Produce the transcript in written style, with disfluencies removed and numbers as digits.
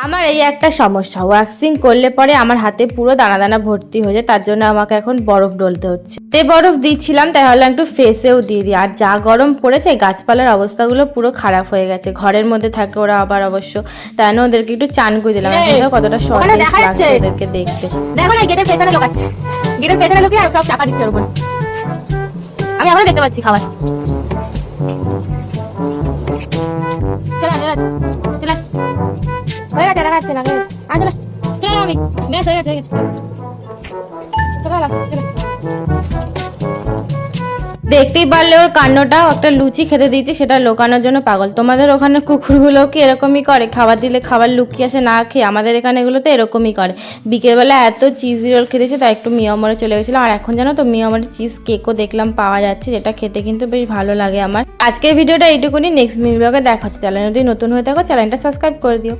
আমার এই একটা সমস্যা, ওয়াক্সিং করলে পরে আমার হাতে পুরো দানা দানা ভর্তি হয়ে যায়, তার জন্য আমাকে এখন বরফ ডলতে হচ্ছে। তে বরফ দিচ্ছিলাম, তাই ভাবলাম একটু ফেসেও দিয়ে দিই। আর যা গরম পড়েছে, গাছপালার অবস্থাগুলো পুরো খারাপ হয়ে গেছে। ঘরের মধ্যে থাকে ওরা আবার অবশ্য, তাই জন্য ওদেরকে একটু চান করে দিলাম। কতটা সহজ লাগছে ওদেরকে দেখতে। দেখো না, গেটের পেছনে লোক আছে, গেটের পেছনে লোকই আর সব টাকা দিচ্ছে ওর উপর। আমি আবার দেখতে পাচ্ছি খাবার। চলা চলা চলা, হয়ে গেছে, দেখা যাচ্ছে না, চলা চলা, আমি বেশ হয়ে গেছে, চলা চলা। দেখতেই পারলে ওর কান্নটা, একটা লুচি খেতে দিয়েছি, সেটা লোকানোর জন্য পাগল। তোমাদের ওখানে কুকুরগুলো কি এরকমই করে? খাবার দিলে খাবার লুকিয়ে আসে না খেয়ে? আমাদের এখানে এগুলোতে এরকমই করে। বিকেলবেলা এত চিজ রোল খেতেছে, তাই একটু মিয়ামরে চলে গেছিলাম। আর এখন জানো তো, মিয়ামরে চিজ কেকও দেখলাম পাওয়া যাচ্ছে, যেটা খেতে কিন্তু বেশ ভালো লাগে আমার। আজকের ভিডিওটা এইটুকুনি, নেক্সট ভিডিওকে দেখা হচ্ছে। চ্যানেল যদি নতুন হয়ে থাকো, চ্যানেলটা সাবস্ক্রাইব করে দিও।